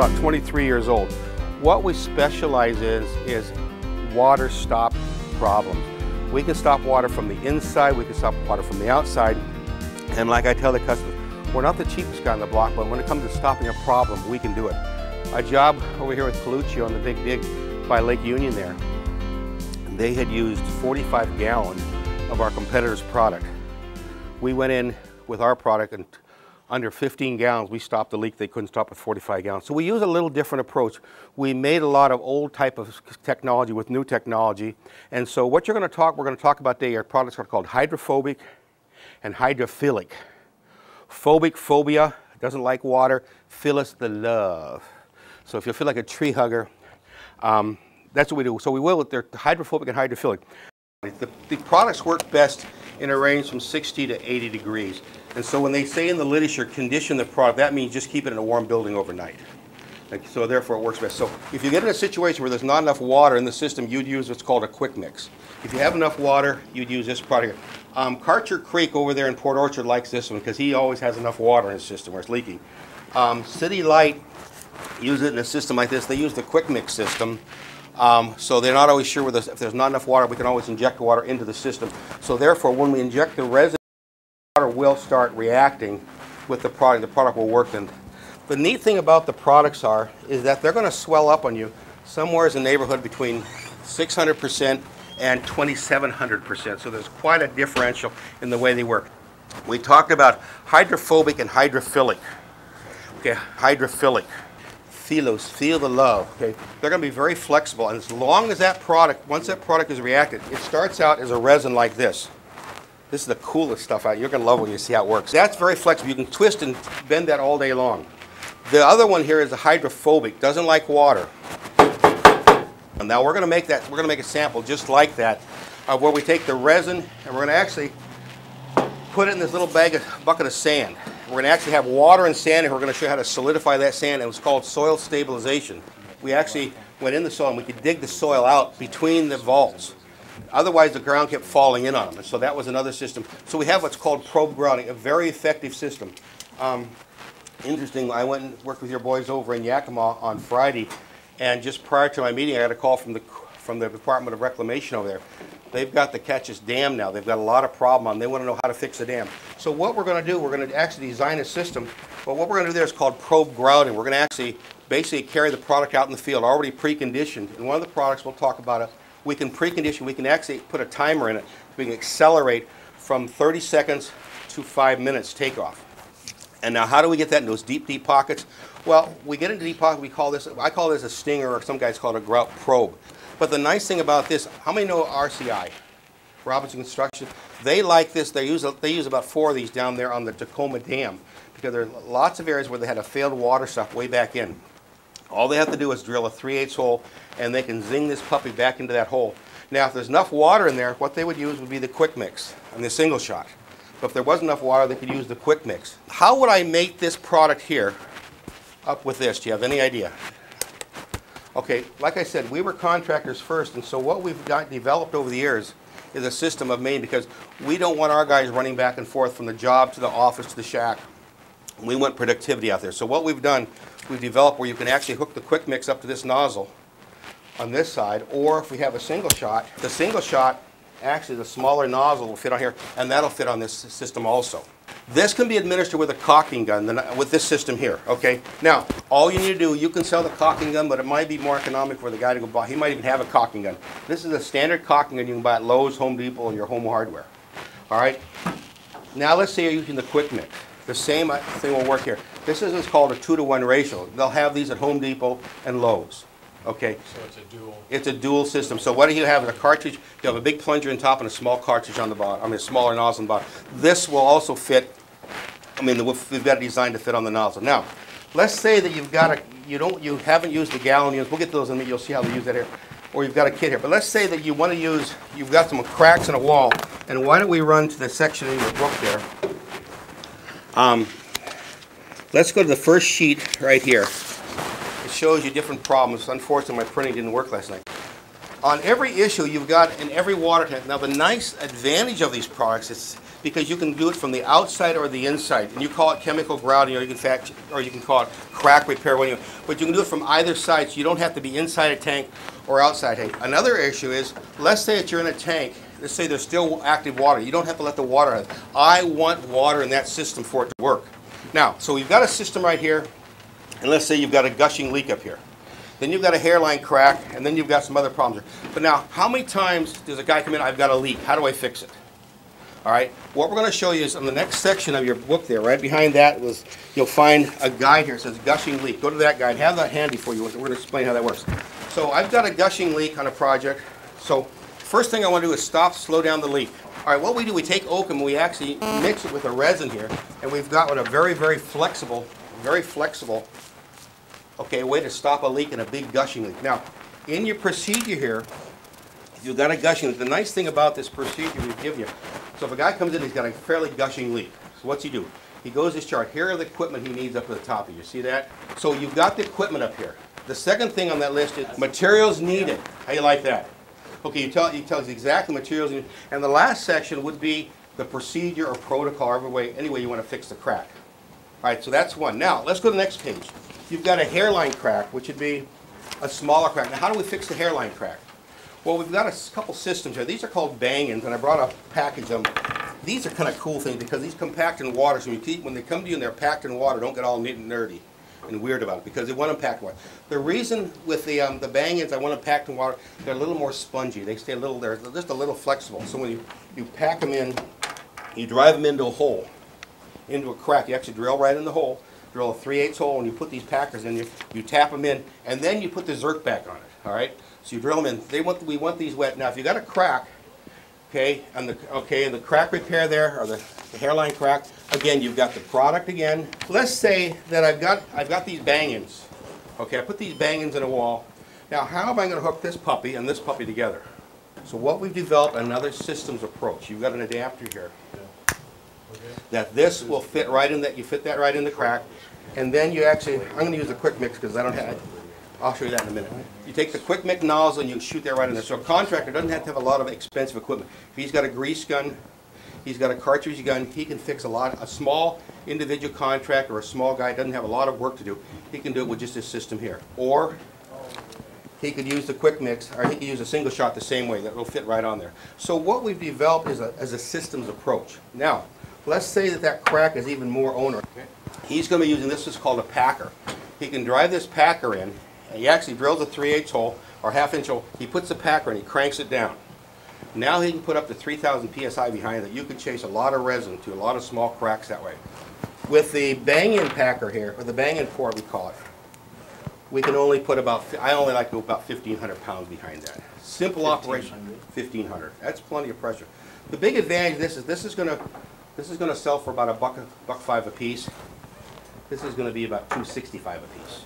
about 23 years old. What we specialize is water stop problems. We can stop water from the inside, we can stop water from the outside, and like I tell the customers, we're not the cheapest guy on the block, but when it comes to stopping a problem, we can do it. A job over here with Colucci on the Big Dig by Lake Union there, they had used 45 gallons of our competitor's product. We went in with our product and under 15 gallons, we stopped the leak they couldn't stop with 45 gallons. So we use a little different approach. We made a lot of old type of technology with new technology. And so what we're going to talk about today are products called hydrophobic and hydrophilic. Phobic, phobia, doesn't like water. Phyllis, the love. So if you feel like a tree hugger, that's what we do. So we will with their hydrophobic and hydrophilic. The products work best in a range from 60 to 80 degrees. And so when they say in the literature, condition the product, that means just keep it in a warm building overnight. So therefore it works best. So if you get in a situation where there's not enough water in the system, you'd use what's called a quick mix. If you have enough water, you'd use this product here. Karcher Creek over there in Port Orchard likes this one because he always has enough water in his system where it's leaking. City Light use it in a system like this. They use the quick mix system. So they're not always sure whether if there's not enough water, we can always inject water into the system. So therefore, when we inject the resin, the water will start reacting with the product will work. And the neat thing about the products is that they're going to swell up on you somewhere in the neighborhood between 600% and 2,700%. So there's quite a differential in the way they work. We talked about hydrophobic and hydrophilic. Okay, hydrophilic. Philos, feel the love, okay? They're going to be very flexible, and as long as that product, once that product is reacted, it starts out as a resin like this. This is the coolest stuff out. You're going to love it when you see how it works. That's very flexible. You can twist and bend that all day long. The other one here is the hydrophobic, doesn't like water. And now we're going to make a sample just like that, of where we take the resin and we're going to actually put it in this little bucket of sand. We're going to actually have water and sand, and we're going to show you how to solidify that sand. It was called soil stabilization. We actually went in the soil, and we could dig the soil out between the vaults. Otherwise, the ground kept falling in on them, and so that was another system. So we have what's called probe grounding, a very effective system. Interesting, I went and worked with your boys over in Yakima on Friday, and just prior to my meeting, I got a call from the Department of Reclamation over there. They've got the Catches Dam now. They've got a lot of problem on. They want to know how to fix the dam. So what we're going to do, we're going to actually design a system. But what we're going to do there is called probe grouting. We're going to actually basically carry the product out in the field already preconditioned. And one of the products, we'll talk about it, we can precondition. We can actually put a timer in it. We can accelerate from 30 seconds to 5 minutes takeoff. And now how do we get that in those deep, deep pockets? Well, we get into deep pockets. I call this a stinger, or some guys call it a grout probe. But the nice thing about this, how many know RCI, Robinson Construction? They like this. They use about 4 of these down there on the Tacoma Dam because there are lots of areas where they had a failed water stuff way back in. All they have to do is drill a 3/8 hole, and they can zing this puppy back into that hole. Now, if there's enough water in there, what they would use would be the quick mix and the single shot. But if there wasn't enough water, they could use the quick mix. How would I mate this product here up with this? Do you have any idea? Okay, like I said, we were contractors first, and so what we've developed over the years is a system of mating because we don't want our guys running back and forth from the job to the office to the shack. We want productivity out there. So what we've done, we've developed where you can actually hook the quick mix up to this nozzle on this side, or if we have a single shot, the single shot, actually the smaller nozzle will fit on here, and that'll fit on this system also. This can be administered with a caulking gun with this system here, okay? Now, all you need to do, you can sell the caulking gun, but it might be more economic for the guy to go buy. He might even have a caulking gun. This is a standard caulking gun you can buy at Lowe's, Home Depot, and your home hardware. All right? Now, let's say you're using the quick mix. The same thing will work here. This is what's called a 2-to-1 ratio. They'll have these at Home Depot and Lowe's. Okay? So it's a dual. It's a dual system. So what do you have is a cartridge. You have a big plunger on top and a small cartridge on the bottom. I mean, a smaller nozzle on the bottom. This will also fit. I mean, we've got it designed to fit on the nozzle. Now, let's say that you haven't used the gallon units. We'll get to those in a minute. You'll see how they use that here. Or you've got a kit here. But let's say that you want to use. You've got some cracks in a wall. And why don't we run to the section in your book there? Let's go to the first sheet right here. It shows you different problems. Unfortunately, my printing didn't work last night. On every issue you've got in every water tank. Now the nice advantage of these products is because you can do it from the outside or the inside, and you call it chemical grouting, or you can call it crack repair, but you can do it from either side, so you don't have to be inside a tank or outside a tank. Another issue is, let's say that you're in a tank, let's say there's still active water. You don't have to let the water out. I want water in that system for it to work. Now, so we've got a system right here, and let's say you've got a gushing leak up here. Then you've got a hairline crack, and then you've got some other problems here. But now, how many times does a guy come in, I've got a leak, how do I fix it? All right, what we're going to show you is on the next section of your book there, right behind that you'll find a guide here that says gushing leak. Go to that guide, have that handy for you. We're going to explain how that works. So I've got a gushing leak on a project. So first thing I want to do is slow down the leak. All right, what we do, we take oakum, we actually mix it with a resin here, and we've got a very, very flexible, okay, way to stop a leak in a big gushing leak. Now, in your procedure here, if you've got a gushing leak, the nice thing about this procedure we've given you, so if a guy comes in, he's got a fairly gushing leak. So what's he do? He goes this chart. Here are the equipment he needs up at the top of you. See that? So you've got the equipment up here. The second thing on that list is materials needed. How you like that? Okay, you tell us exactly materials needed. And the last section would be the procedure or protocol, any way you want to fix the crack. All right, so that's one. Now, let's go to the next page. You've got a hairline crack, which would be a smaller crack. Now, how do we fix the hairline crack? Well, we've got a couple systems here. These are called bang-ins, and I brought a package of them. These are kind of cool things because these come packed in water. So when they come to you and they're packed in water, don't get all neat and nerdy and weird about it because they want them packed in water. The reason with the bang-ins, I want them packed in water, they're a little more spongy. They stay they're just a little flexible. So when you pack them in, you drive them into a hole, into a crack. You actually drill right in the hole, drill a 3/8 hole, and you put these packers in. You tap them in, and then you put the zerk back on it. All right. So you drill them in. We want these wet. Now, if you got a crack, okay, and the crack repair there, or the hairline crack, again, you've got the product again. Let's say that I've got these bang-ins. Okay, I put these bang-ins in a wall. Now, how am I going to hook this puppy and this puppy together? So what we've developed, another systems approach. You've got an adapter here. That this will fit right in that. You fit that right in the crack, and then you actually. I'm going to use a quick mix because I don't have. I'll show you that in a minute. You take the quick mix nozzle and you shoot that right in there. So a contractor doesn't have to have a lot of expensive equipment. If he's got a grease gun, he's got a cartridge gun, he can fix a small individual contractor or a small guy doesn't have a lot of work to do. He can do it with just this system here. Or he could use the quick mix, or he could use a single shot the same way. That will fit right on there. So what we've developed is a systems approach. Now, let's say that crack is even more onerous. He's going to be using this. Is called a packer. He can drive this packer in. And he actually drills a 3/8 hole or half-inch hole. He puts the packer in, he cranks it down. Now he can put up to 3,000 psi behind it. You can chase a lot of resin to a lot of small cracks that way. With the bang-in packer here, or the bang-in port we call it, we can only put I only like to go about 1,500 pounds behind that. Simple operation, 1,500. That's plenty of pressure. The big advantage of this is going to sell for about $1.05 a piece. This is going to be about $2.65 a piece.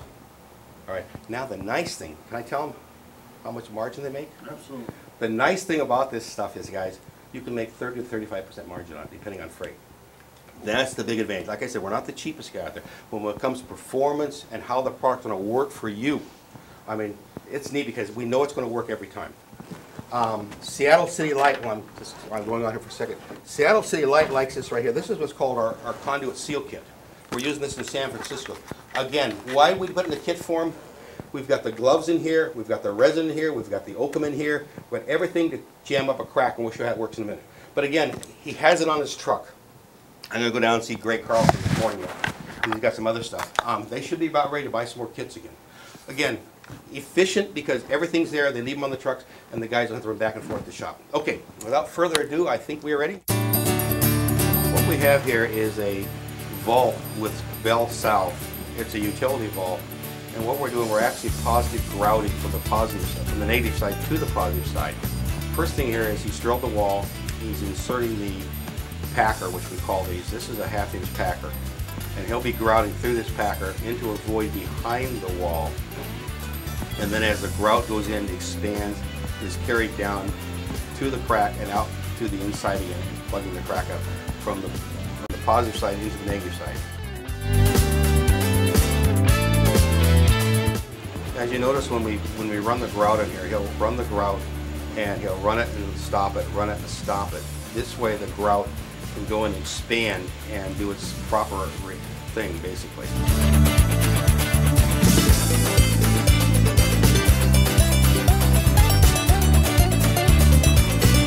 All right. Now the nice thing, can I tell them how much margin they make? Absolutely. The nice thing about this stuff is, guys, you can make 30 to 35% margin on it, depending on freight. That's the big advantage. Like I said, we're not the cheapest guy out there. When it comes to performance and how the product's going to work for you, I mean, it's neat because we know it's going to work every time. Seattle City Light, I'm going on here for a second. Seattle City Light likes this right here. This is what's called our conduit seal kit. We're using this in San Francisco. Again, why we put it in the kit form? We've got the gloves in here, we've got the resin in here, we've got the oakum in here, we've got everything to jam up a crack, and we'll show you how it works in a minute. But again, he has it on his truck. I'm going to go down and see Greg Carlson this morning. He's got some other stuff. They should be about ready to buy some more kits again. Again, efficient because everything's there, they leave them on the trucks, and the guys don't have to run back and forth to the shop. Okay, without further ado, I think we are ready. What we have here is a vault with bell south. It's a utility vault, and what we're doing, we're actually positive grouting from the positive side, from the negative side to the positive side. First thing here is he's drilled the wall. He's inserting the packer, which we call these. This is a 1/2-inch packer, and he'll be grouting through this packer into a void behind the wall, and then as the grout goes in, it expands, is carried down to the crack and out to the inside again, plugging the crack up from the positive side into the negative side. As you notice, when we run the grout in here, he'll run the grout and he'll run it and stop it, run it and stop it. This way the grout can go and expand and do its proper thing, basically.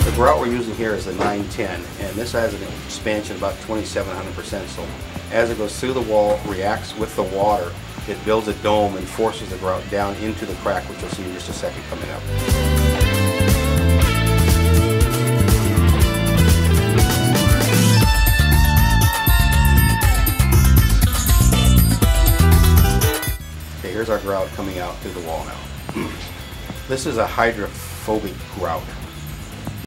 The grout we're using here is the 910, and this has an expansion of about 2,700%. So as it goes through the wall, reacts with the water, it builds a dome and forces the grout down into the crack, which you'll see in just a second coming up. Okay, here's our grout coming out through the wall now. This is a hydrophobic grout.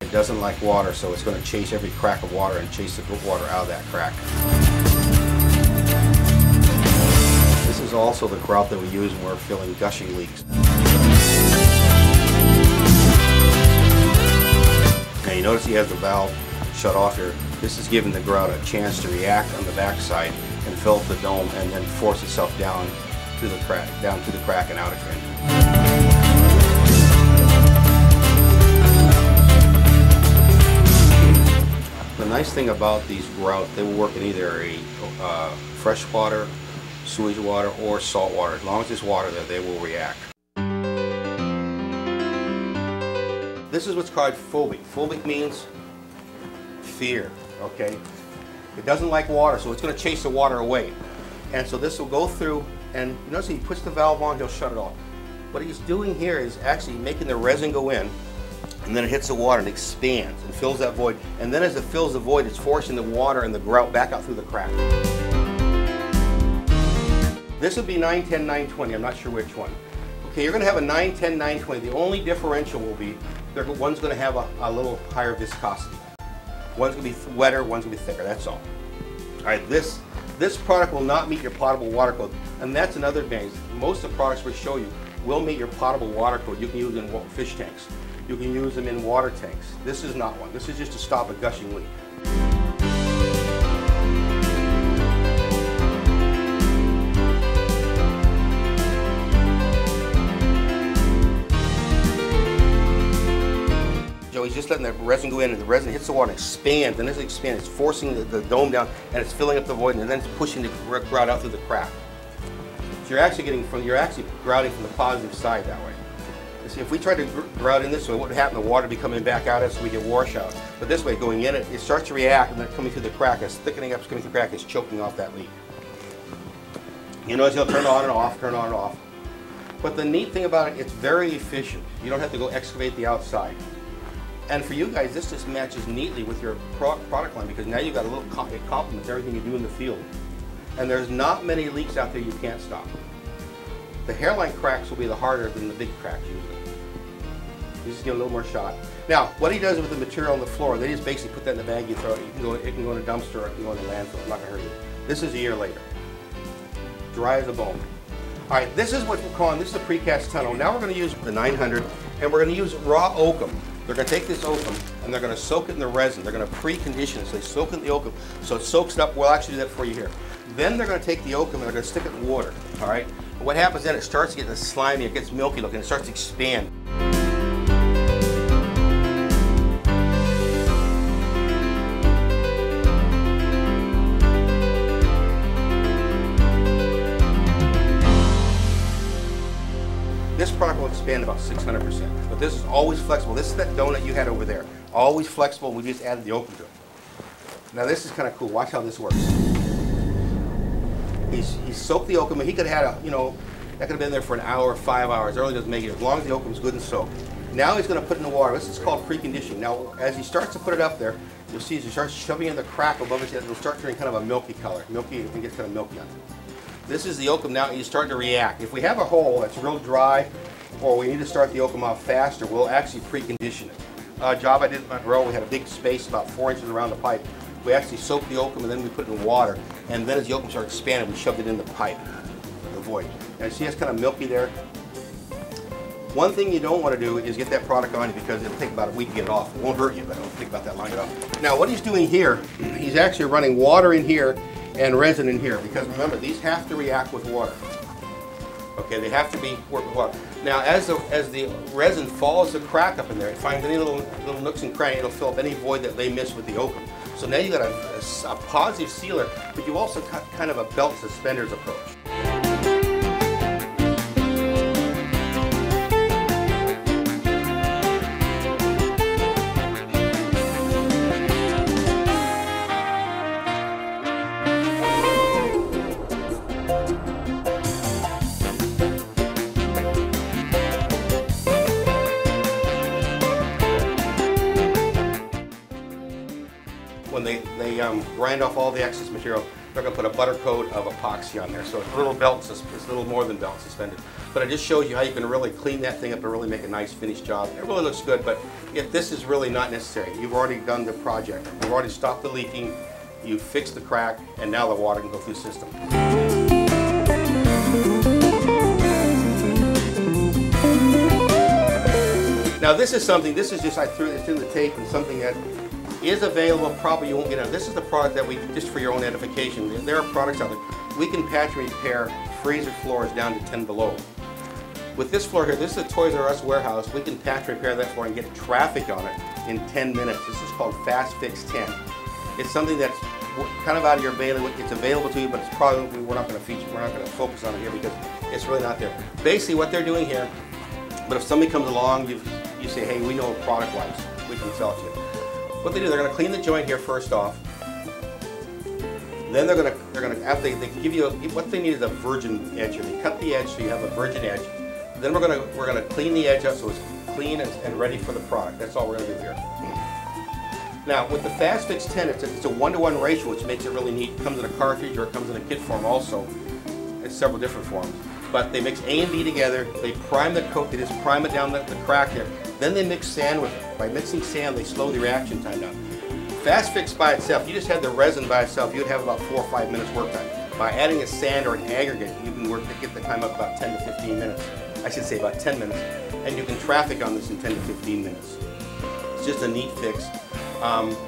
It doesn't like water, so it's going to chase every crack of water and chase the water out of that crack. This is also the grout that we use when we're filling gushing leaks. Now you notice he has the valve shut off here. This is giving the grout a chance to react on the backside and fill up the dome and then force itself down through the crack, and out again. The nice thing about these grout, they will work in either a fresh water, sewage water, or salt water. As long as there's water there, they will react. This is what's called phobic. Phobic means fear, okay? It doesn't like water, so it's going to chase the water away. And so this will go through, and you notice he puts the valve on, he'll shut it off. What he's doing here is actually making the resin go in, and then it hits the water and expands and fills that void. And then as it fills the void, it's forcing the water and the grout back out through the crack. This would be 910, 920, I'm not sure which one. Okay, you're going to have a 910, 920. The only differential will be, one's going to have a little higher viscosity. One's going to be wetter, one's going to be thicker, that's all. All right, this product will not meet your potable water code, and that's another advantage. Most of the products we show you will meet your potable water code. You can use them in fish tanks. You can use them in water tanks. This is not one. This is just to stop a gushing leak. He's just letting the resin go in, and the resin hits the water and expands, and as it expands, it's forcing the dome down, and it's filling up the void, and then it's pushing the grout out through the crack. So you're actually grouting from the positive side that way. You see, if we try to grout in this way, what would happen? The water would be coming back at us, so we get washout. But this way, going in, it starts to react, and then coming through the crack, it's thickening up, it's coming through the crack, it's choking off that leak. You notice he'll turn on and off, turn on and off. But the neat thing about it, it's very efficient. You don't have to go excavate the outside. And for you guys, this just matches neatly with your product line, because now you've got a little, it complements everything you do in the field. And there's not many leaks out there you can't stop. The hairline cracks will be the harder than the big cracks usually. You just get a little more shot. Now, what he does with the material on the floor, they just basically put that in the bag, you throw it, it can go in a dumpster, or it can go in a landfill, it's not gonna hurt you. This is a year later. Dry as a bone. All right, this is what we're calling, this is the precast tunnel. Now we're gonna use the 900, and we're gonna use raw oakum. They're going to take this oakum and they're going to soak it in the resin. They're going to precondition it. So they soak it in the oakum so it soaks it up. We'll actually do that for you here. Then they're going to take the oakum and they're going to stick it in water. All right? And what happens then, it starts getting slimy, it gets milky looking, it starts to expand. This product will expand about 600%, but this is always flexible. This is that donut you had over there. Always flexible, we just added the oakum to it. Now this is kind of cool, watch how this works. He's soaked the oakum, and he could have had that could have been there for an hour, 5 hours. It really doesn't make it, as long as the oakum's good and soaked. Now he's going to put it in the water. This is called preconditioning. Now as he starts to put it up there, you'll see as he starts shoving in the crack above it, it'll start turning kind of a milky color. Milky, it gets kind of milky on it. This is the oakum now, he's starting to react. If we have a hole that's real dry, or we need to start the oakum off faster, we'll actually precondition it. A job I did at Monroe, we had a big space about 4 inches around the pipe. We actually soaked the oakum and then we put it in water. And then as the oakum started expanding, we shoved it in the pipe, the void. And see, it's kind of milky there. One thing you don't want to do is get that product on you, because it'll take about a week to get it off. It won't hurt you, but it'll take about that long to get off. Now what he's doing here, he's actually running water in here and resin in here, because remember, these have to react with water. Okay, they have to be working well. Now, as the resin follows the crack up in there, it finds any little nooks and crannies. It'll fill up any void that they miss with the oakum. So now you got a positive sealer, but you also got kind of a belt and suspenders approach. When they grind off all the excess material, they're going to put a butter coat of epoxy on there. So it's a little it's a little more than belt suspended. But it just shows you how you can really clean that thing up and really make a nice finished job. It really looks good, but this is really not necessary. You've already done the project. You've already stopped the leaking, you've fixed the crack, and now the water can go through the system. Now this is just, I threw this in the tape and something that is available, probably you won't get out. This is the product that we, just for your own edification, there are products out there. We can patch and repair freezer floors down to 10 below. With this floor here, this is a Toys R Us warehouse, we can patch and repair that floor and get traffic on it in 10 minutes. This is called Fast Fix 10. It's something that's kind of out of your bailiwick. It's available to you, but it's probably, we're not going to focus on it here because it's really not there. Basically what they're doing here, but if somebody comes along, you say, hey, we know product-wise, we can sell it to you. What they do, they're going to clean the joint here first off. Then they're going to after they give you what they need is a virgin edge here. They cut the edge so you have a virgin edge. Then we're going to clean the edge up so it's clean and ready for the product. That's all we're going to do here. Now with the Fast Fix 10, it's a 1-to-1 ratio, which makes it really neat. It comes in a cartridge or it comes in a kit form also. It's several different forms. But they mix A and B together. They prime the coat. They just prime it down the crack there. Then they mix sand with it. By mixing sand, they slow the reaction time down. Fast Fix by itself, you just had the resin by itself, you'd have about 4 or 5 minutes work time. By adding a sand or an aggregate, you can get the time up about 10 to 15 minutes. I should say about 10 minutes. And you can traffic on this in 10 to 15 minutes. It's just a neat fix.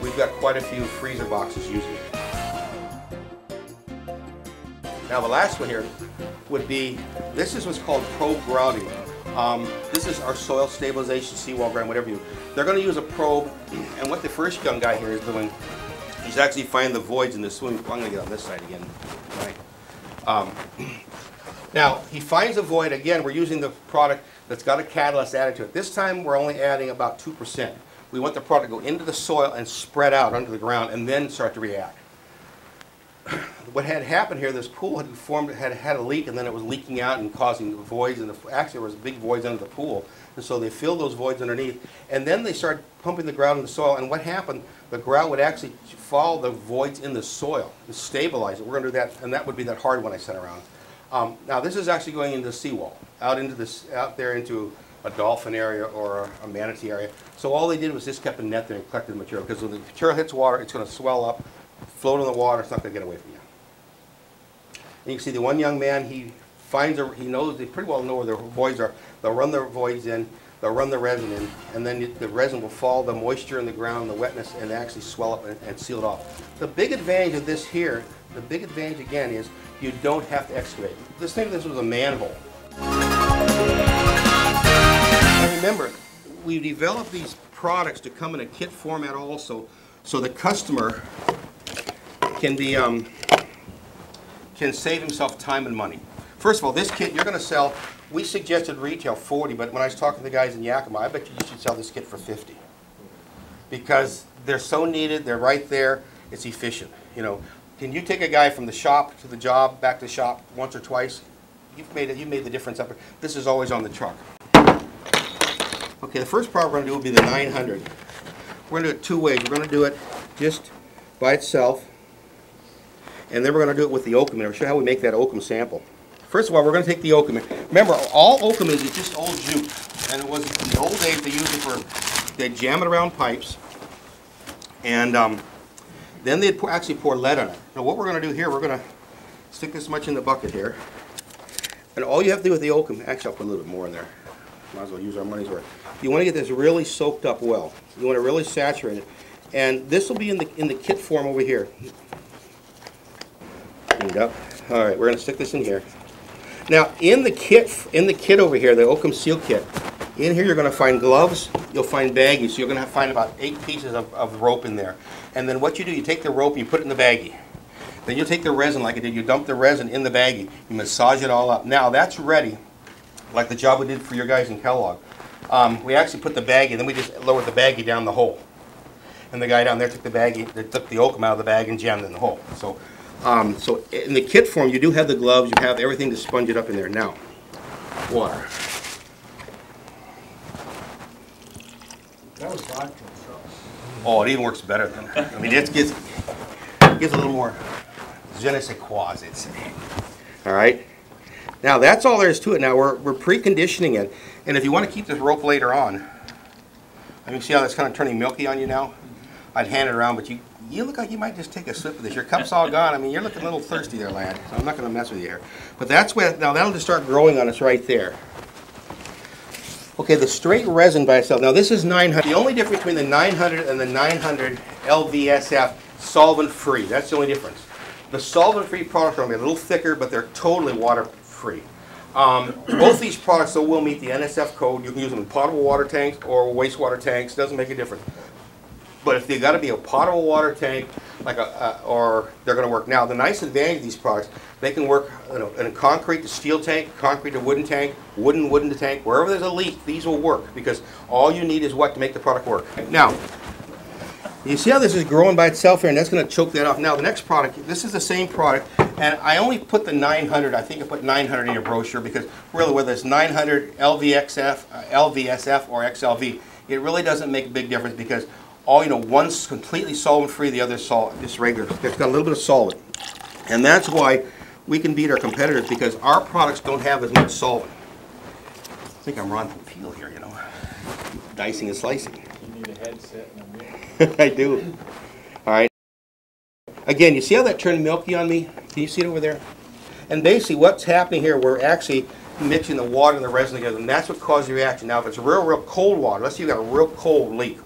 We've got quite a few freezer boxes using it. Now the last one here would be, this is what's called probe grouting. This is our soil stabilization, seawall grind, whatever you. They're going to use a probe, and what the first young guy here is doing, he's actually finding the voids in the swimming pool. I'm going to get on this side again. Right. Now he finds a void. Again, we're using the product that's got a catalyst added to it. This time we're only adding about 2%. We want the product to go into the soil and spread out under the ground, and then start to react. What had happened here, this pool had formed, had a leak, and then it was leaking out and causing voids. And actually, there was big voids under the pool, and so they filled those voids underneath. And then they started pumping the grout in the soil. And what happened? The grout would actually follow the voids in the soil and stabilize it. We're going to do that, and that would be that hard one I sent around. Now this is actually going into the seawall, out there into a dolphin area or a manatee area. So all they did was just kept a net there and collected the material, because when the material hits water, it's going to swell up, float in the water. It's not going to get away from you. And you can see the one young man, he knows, they pretty well know where the voids are. They'll run their voids in, they'll run the resin in, and then the resin will follow the moisture in the ground, the wetness, and actually swell up and seal it off. The big advantage of this here, the big advantage again is you don't have to excavate. Let's think this was a manhole. And remember, we developed these products to come in a kit format also, so the customer can save himself time and money. First of all, this kit you're going to sell, we suggested retail 40, but when I was talking to the guys in Yakima, I bet you should sell this kit for 50. Because they're so needed, they're right there, it's efficient. You know, can you take a guy from the shop to the job, back to the shop once or twice? You've made the difference up. This is always on the truck. Okay, the first product we're going to do will be the 900. We're going to do it two ways. We're going to do it just by itself, and then we're going to do it with the oakum. I'll show you how we make that oakum sample. First of all, we're going to take the oakum. Remember, all oakum is just old jute, and it was in the old days they used it for, they'd jam it around pipes, and then they'd actually pour lead on it. Now what we're going to do here, we're going to stick this much in the bucket here, and all you have to do with the oakum, actually I'll put a little bit more in there. Might as well use our money's worth. You want to get this really soaked up well. You want to really saturate it. And this will be in the kit form over here. Cleaned up. All right, we're going to stick this in here. Now in the kit over here, the Oakum Seal Kit, in here you're going to find gloves, you'll find baggies, so you're going to find about 8 pieces of rope in there. And then what you do, you take the rope and you put it in the baggie. Then you'll take the resin like I did, you dump the resin in the baggie, you massage it all up. Now that's ready, like the job we did for your guys in Kellogg. We actually put the baggie, then we just lowered the baggie down the hole. And the guy down there took the baggie, took the Oakum out of the bag and jammed it in the hole. So in the kit form, you do have the gloves, you have everything to sponge it up in there. Now, water. That was vodka. Oh, it even works better than that. I mean, it gives a little more je ne sais quoi, as it's saying. All right. Now that's all there is to it. Now we're preconditioning it, and if you want to keep this rope later on, I mean, see how that's kind of turning milky on you now? I'd hand it around, but you look like you might just take a sip of this. Your cup's all gone. I mean, you're looking a little thirsty there, lad. So I'm not going to mess with you here. But that's where, now that'll just start growing on us right there. Okay, the straight resin by itself. Now this is 900. The only difference between the 900 and the 900 LVSF, solvent-free. That's the only difference. The solvent-free products are going to be a little thicker, but they're totally water-free. Both these products though will meet the NSF code. You can use them in potable water tanks or wastewater tanks. Doesn't make a difference. But if they got to be a potable water tank, like or they're going to work. Now the nice advantage of these products, they can work, you know, in a concrete to steel tank, concrete to wooden tank, wooden to tank. Wherever there's a leak, these will work because all you need is what to make the product work. Now, you see how this is growing by itself here, and that's going to choke that off. Now the next product, this is the same product, and I only put the 900. I think I put 900 in your brochure because really whether it's 900 LVSF or XLV, it really doesn't make a big difference because all, you know, one's completely solvent-free, the other's just regular. It's got a little bit of solvent. And that's why we can beat our competitors because our products don't have as much solvent. I think I'm Ron Popeil here, you know, dicing and slicing. You need a headset and a mic. I do. All right. Again, you see how that turned milky on me? Can you see it over there? And basically what's happening here, we're actually mixing the water and the resin together, and that's what caused the reaction. Now if it's real cold water, let's say you've got a real cold leak,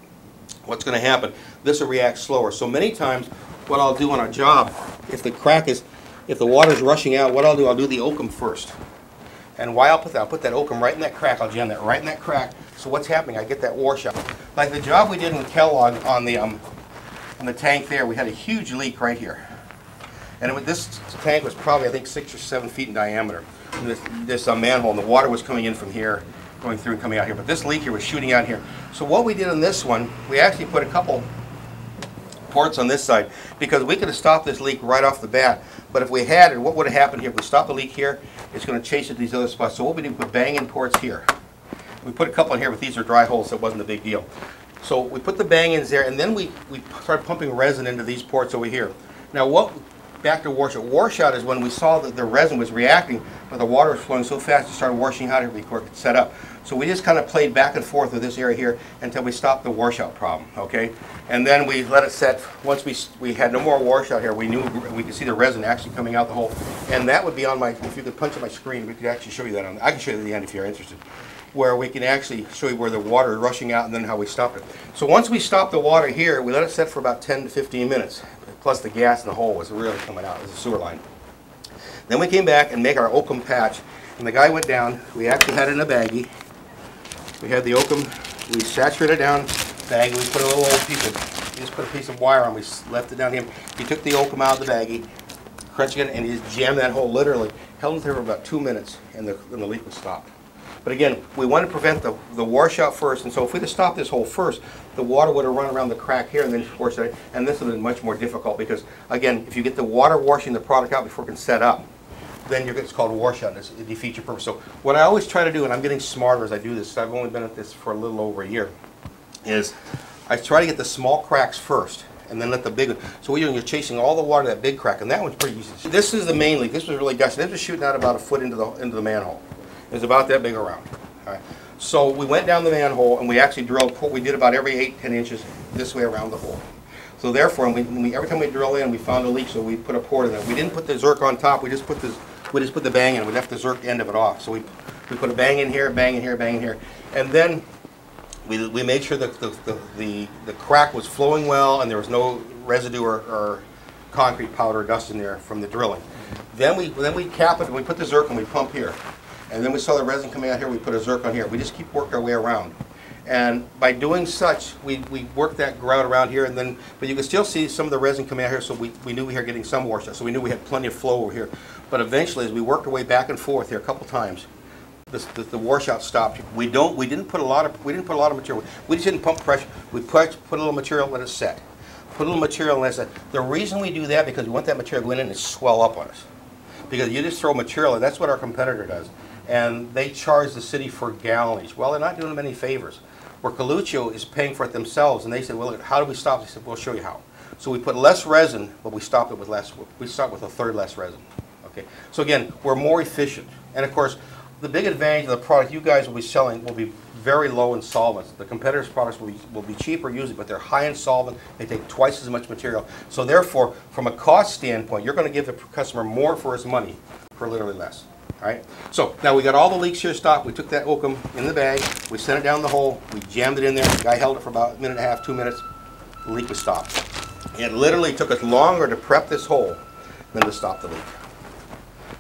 what's going to happen? This will react slower. So many times what I'll do on a job, if the water's rushing out, what I'll do the Oakum first. And why I'll put that Oakum right in that crack, I'll jam that right in that crack. So what's happening? I get that washout. Like the job we did in Kellogg on the tank there, we had a huge leak right here. And this tank was probably, I think, 6 or 7 feet in diameter. And this manhole, and the water was coming in from here, going through and coming out here. But this leak here was shooting out here. So what we did on this one, we actually put a couple ports on this side because we could have stopped this leak right off the bat. But if we had it, what would have happened here? If we stopped the leak here, it's going to chase it to these other spots. So what we did, we put bang-in ports here. We put a couple in here, but these are dry holes, so it wasn't a big deal. So we put the bang-ins there, and then we started pumping resin into these ports over here. Now back to washout. Washout is when we saw that the resin was reacting, but the water was flowing so fast it started washing out here before it could set up. So we just kind of played back and forth with this area here until we stopped the washout problem, okay? And then we let it set. Once we had no more washout here, we knew we could see the resin actually coming out the hole. And that would be on my, if you could punch on my screen, we could actually show you that. I can show you at the end if you're interested, where we can actually show you where the water is rushing out and then how we stopped it. So once we stopped the water here, we let it set for about 10 to 15 minutes. Plus the gas in the hole was really coming out. It was a sewer line. Then we came back and make our Oakum patch. And the guy went down. We actually had it in a baggie. We had the Oakum. We saturated it down, baggie. We put a little old piece of, we just put a piece of wire on. We left it down here. He took the Oakum out of the baggie, crunched it, and he just jammed that hole literally. Held it there for about 2 minutes, and the leak was stopped. But again, we want to prevent the washout first, and so if we'd have stopped this hole first, the water would have run around the crack here and then forced it, and this would have been much more difficult because, again, if you get the water washing the product out before it can set up, then it's called washout, and it defeats your purpose. So what I always try to do, and I'm getting smarter as I do this, I've only been at this for a little over a year, is I try to get the small cracks first, and then let the big one. So what you're chasing all the water to that big crack, and that one's pretty easy. This is the main leak. This was really gushing. This was shooting out about a foot into the manhole. It was about that big around. All right. So we went down the manhole and we actually drilled. We did about every 8-10 inches this way around the hole. So therefore, every time we drill in, we found a leak. So we put a port in there. We didn't put the Zerk on top. We just put the bang in. We left the Zerk end of it off. So we put a bang in here, bang in here, bang in here, and then we made sure that the crack was flowing well and there was no residue or concrete powder or dust in there from the drilling. Then we cap it and we put the zircon, we pump here. And then we saw the resin coming out here, we put a zircon here. We just keep working our way around. And by doing such, we work that grout around here, and then, but you can still see some of the resin coming out here, so we knew we were getting some washout, so we knew we had plenty of flow over here. But eventually, as we worked our way back and forth here a couple times, the washout stopped. We didn't put a lot of material. We just didn't pump pressure. We put a little material, let it set. Put a little material, let it set. The reason we do that because we want that material to go in and swell up on us. Because you just throw material, and that's what our competitor does. And they charge the city for gallonage. Well, they're not doing them any favors. Where Coluccio is paying for it themselves, and they said, well, look, how do we stop? They said, we'll show you how. So we put less resin, but we stopped it with less. We stopped with a third less resin. Okay. So again, we're more efficient. And of course, the big advantage of the product you guys will be selling will be very low in solvents. The competitors' products will be cheaper usually, but they're high in solvent. They take twice as much material. So therefore, from a cost standpoint, you're going to give the customer more for his money for literally less. All right. So now we got all the leaks here stopped. We took that oakum in the bag. We sent it down the hole. We jammed it in there. The guy held it for about a minute and a half, 2 minutes. The leak was stopped. It literally took us longer to prep this hole than to stop the leak.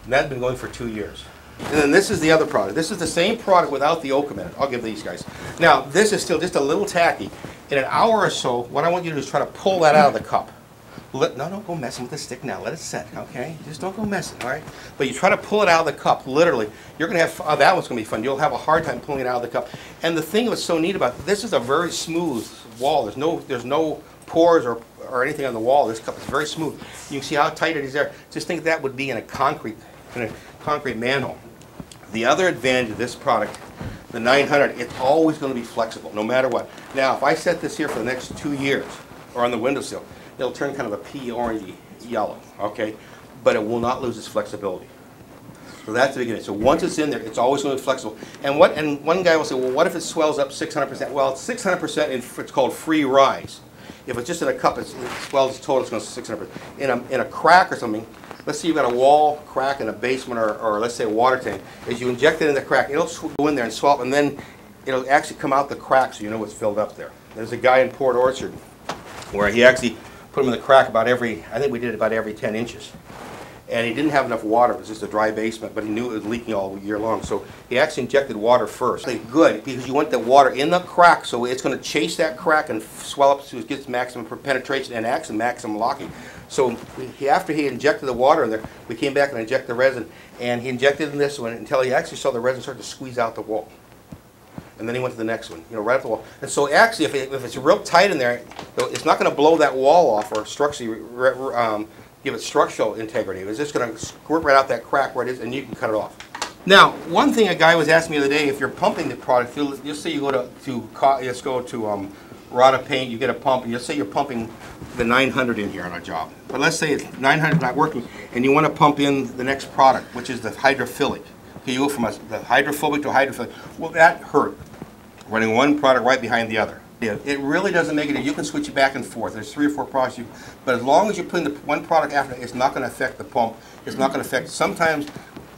And that had been going for 2 years. And then this is the other product. This is the same product without the oakum in it. I'll give these guys. Now, this is still just a little tacky. In an hour or so, what I want you to do is try to pull that out of the cup. No, don't go messing with the stick now. Let it set, okay? Just don't go messing, all right? But you try to pull it out of the cup, literally. You're going to have, that one's going to be fun. You'll have a hard time pulling it out of the cup. And the thing that's so neat about this is a very smooth wall. There's no pores or anything on the wall. This cup is very smooth. You can see how tight it is there. Just think that would be in a concrete manhole. The other advantage of this product, the 900, it's always going to be flexible, no matter what. Now, if I set this here for the next 2 years, or on the windowsill, it'll turn kind of a pea orangey yellow, okay? But it will not lose its flexibility. So that's the beginning. So once it's in there, it's always going to be flexible. And one guy will say, well, what if it swells up 600%? Well, it's 600%, it's called free rise. If it's just in a cup, it swells total, it's going to 600%. In a crack or something, let's say you've got a wall crack in a basement or let's say a water tank, as you inject it in the crack, it'll go in there and swell up, and then it'll actually come out the crack so you know what's filled up there. There's a guy in Port Orchard where he actually put them in the crack I think we did it about every 10 inches. And he didn't have enough water, it was just a dry basement, but he knew it was leaking all year long. So he actually injected water first. Good, because you want the water in the crack, so it's going to chase that crack and swell up so it gets maximum penetration and actually maximum locking. So after he injected the water in there, we came back and injected the resin, and he injected in this one until he actually saw the resin start to squeeze out the wall. And then he went to the next one, right up the wall. And so actually, if it's real tight in there, it's not going to blow that wall off or structurally give it structural integrity. It's just going to squirt right out that crack where it is, and you can cut it off. Now, one thing a guy was asking me the other day, if you're pumping the product, you'll say you go to Rada Paint, you get a pump, and you'll say you're pumping the 900 in here on a job. But let's say it's 900 not working, and you want to pump in the next product, which is the hydrophilic. Okay, you go from the hydrophobic to hydrophilic. Well, that hurt, running one product right behind the other. It really doesn't make it. You can switch it back and forth. There's 3 or 4 products, but as long as you're putting the one product after, it's not going to affect the pump. It's not going to affect. Sometimes,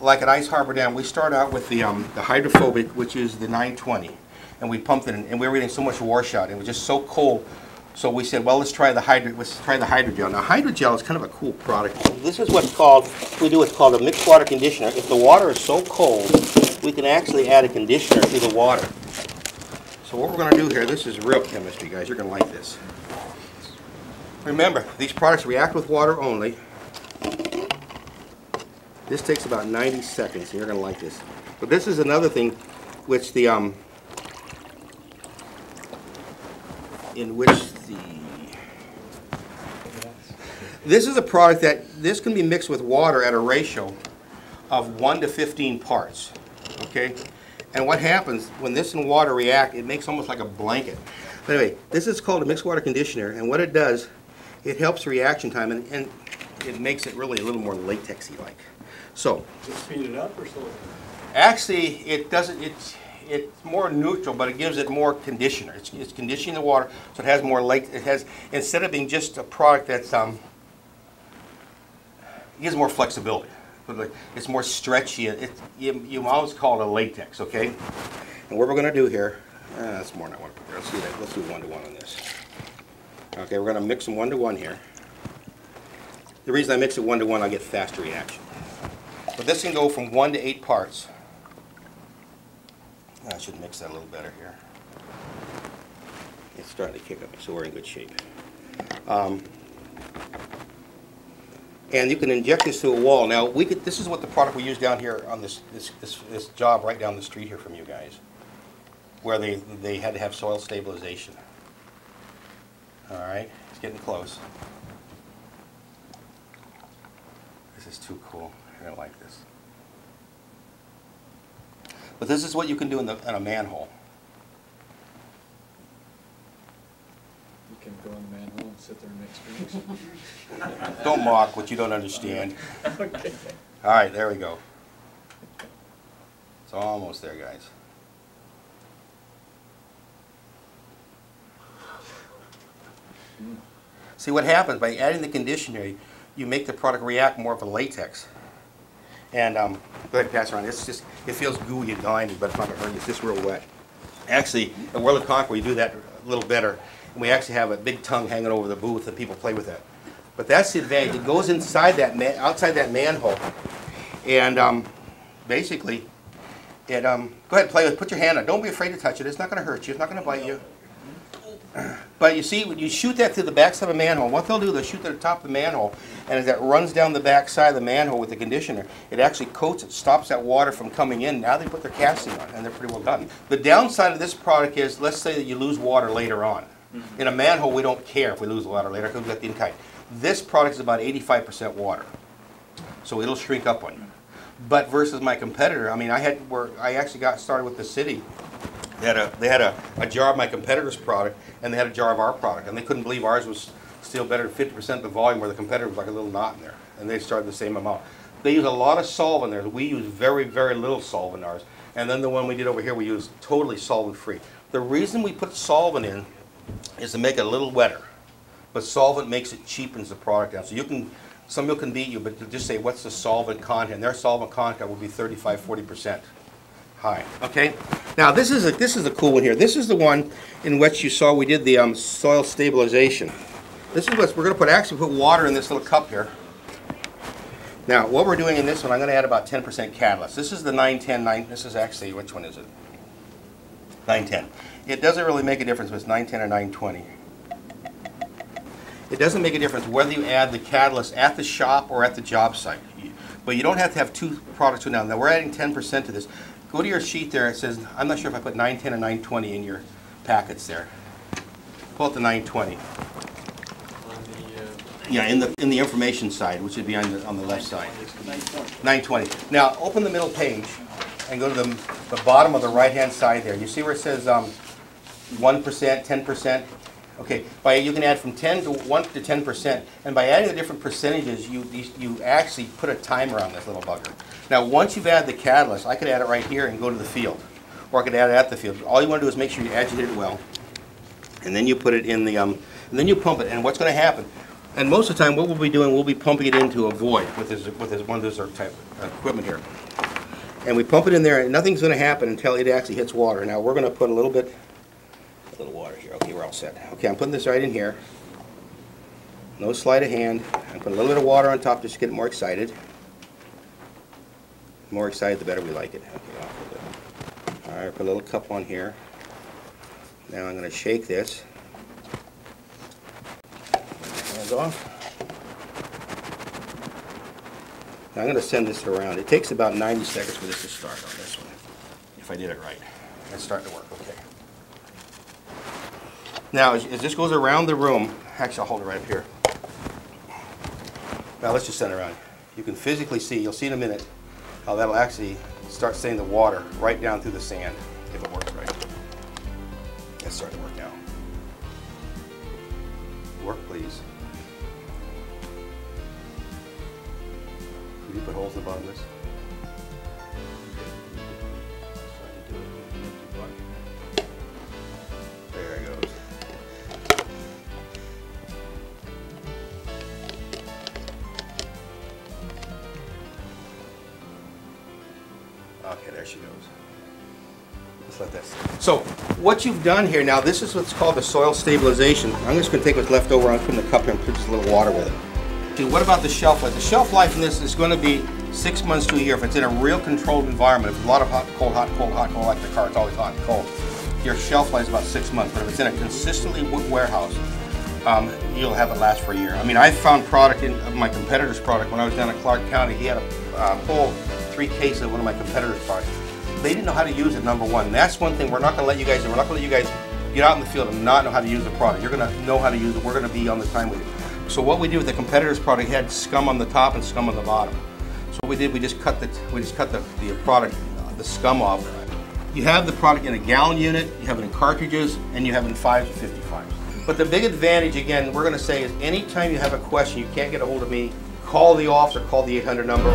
like at Ice Harbor Dam, we start out with the hydrophobic, which is the 920, and we pumped it in, and we were getting so much washout. It was just so cold. So we said, well, let's try the hydrogel. Now, hydrogel is kind of a cool product. This is what's called a mixed water conditioner. If the water is so cold, we can actually add a conditioner to the water. So what we're going to do here, this is real chemistry, guys. You're going to like this. Remember, these products react with water only. This takes about 90 seconds, and you're going to like this. But this is another thing which this is a product this can be mixed with water at a ratio of 1 to 15 parts, okay? And what happens when this and water react, it makes almost like a blanket. But anyway, this is called a mixed water conditioner, and what it does, it helps reaction time, and it makes it really a little more latexy like. So, does it speed it up or slow it? Actually, it doesn't. It's more neutral, but it gives it more conditioner. It's conditioning the water, so it has more it has, instead of being just a product that's it gives more flexibility. It's more stretchy. You always call it a latex, okay? And what we're going to do here, that's more than I want to put there. Let's do that. Let's do 1-to-1 on this. Okay, we're going to mix them 1-to-1 here. The reason I mix it 1-to-1, I get faster reaction. But this can go from 1 to 8 parts. I should mix that a little better here. It's starting to kick up, so we're in good shape. And you can inject this to a wall. Now, this is what the product we use down here on this job right down the street here from you guys, where they had to have soil stabilization. All right, it's getting close. This is too cool. I don't like this. But this is what you can do in a manhole. You can go in the manhole and sit there and make strings. Don't mock what you don't understand. Okay. All right, there we go. It's almost there, guys. See what happens by adding the conditioner, you make the product react more of a latex. And go ahead, pass it around. It's just, it feels gooey and grimy, but it's not going to hurt you. It's just real wet. Actually, at World of Conquer, we do that a little better. And we actually have a big tongue hanging over the booth, and people play with that. But that's the advantage. It goes inside that outside that manhole, and basically, it go ahead, play with it. Put your hand on it. Don't be afraid to touch it. It's not going to hurt you. It's not going to bite you. But you see, when you shoot that through the backside of a manhole, what they'll do, they'll shoot to the top of the manhole, and as that runs down the backside of the manhole with the conditioner, it actually coats it, stops that water from coming in. Now they put their casting on, and they're pretty well done. The downside of this product is, let's say that you lose water later on. In a manhole, we don't care if we lose water later because we've got the in-kind. This product is about 85% water, so it'll shrink up on you. But versus my competitor, I mean, I actually got started with the city. They had a jar of my competitor's product, and they had a jar of our product, and they couldn't believe ours was still better than 50% of the volume, where the competitor was like a little knot in there, and they started the same amount. They use a lot of solvent there. We use very, very little solvent in ours, and then the one we did over here, we use totally solvent-free. The reason we put solvent in is to make it a little wetter, but solvent makes it cheapens the product down. So you can, some people can beat you, but just say, what's the solvent content? Their solvent content will be 35–40% high. Okay. Now this is a cool one here. This is the one in which you saw we did the soil stabilization. This is what we're going to actually put water in this little cup here. Now what we're doing in this one, I'm going to add about 10% catalyst. This is the 910. This is actually, which one is it? 910. It doesn't really make a difference if it's 910 or 920. It doesn't make a difference whether you add the catalyst at the shop or at the job site. But you don't have to have two products now. Now we're adding 10% to this. Go to your sheet there. It says, I'm not sure if I put 910 or 920 in your packets there. Pull out the 920. Yeah, in the information side, which would be on the left side. 920. Now open the middle page and go to the bottom of the right-hand side there. You see where it says 1%, 10%? Okay, you can add from 1 to 10%, and by adding the different percentages, you actually put a timer on this little bugger. Now, once you've added the catalyst, I could add it right here and go to the field, or I could add it at the field. All you want to do is make sure you agitate it well, and then you put it in the, and then you pump it. And what's going to happen? And most of the time, what we'll be doing, we'll be pumping it into a void with one of this type of equipment here, and we pump it in there, and nothing's going to happen until it actually hits water. Now, we're going to put a little water here. Okay, we're all set. Okay, I'm putting this right in here. No sleight of hand. I'm putting a little bit of water on top just to get it more excited. The more excited, the better we like it. Okay, off with it. All right, put a little cup on here. Now I'm going to shake this. Hands off. Now I'm going to send this around. It takes about 90 seconds for this to start on this one, if I did it right. It's starting to work. Okay. Now, as this goes around the room, actually I'll hold it right up here. Now let's just send it around. You can physically see, you'll see in a minute, how that'll actually start sending the water right down through the sand, if it works right. It's starting to work now. Work, please. Can you put holes in the bottom of this? There it goes. Okay, there she goes. Just let that sit. So what you've done here now, this is what's called the soil stabilization. I'm just going to take what's left over, I'm putting the cup here and put just a little water with it. Okay, what about the shelf life? The shelf life in this is going to be 6 months to a year. If it's in a real controlled environment, if it's a lot of hot, cold, like the car, it's always hot and cold, your shelf life is about 6 months. But if it's in a consistently warehouse, you'll have it last for a year. I mean, I found product in my competitor's product when I was down in Clark County. He had a whole 3 cases of one of my competitor's products. They didn't know how to use it, number one. And that's one thing we're not going to let you guys do. We're not going to let you guys get out in the field and not know how to use the product. You're going to know how to use it. We're going to be on the time with you. So what we did with the competitor's product, it had scum on the top and scum on the bottom. So what we did, we just cut the product, the scum off. You have the product in a gallon unit, you have it in cartridges, and you have it in 5 to 55. But the big advantage, again, we're going to say is anytime you have a question, you can't get a hold of me, call the office or call the 800 number.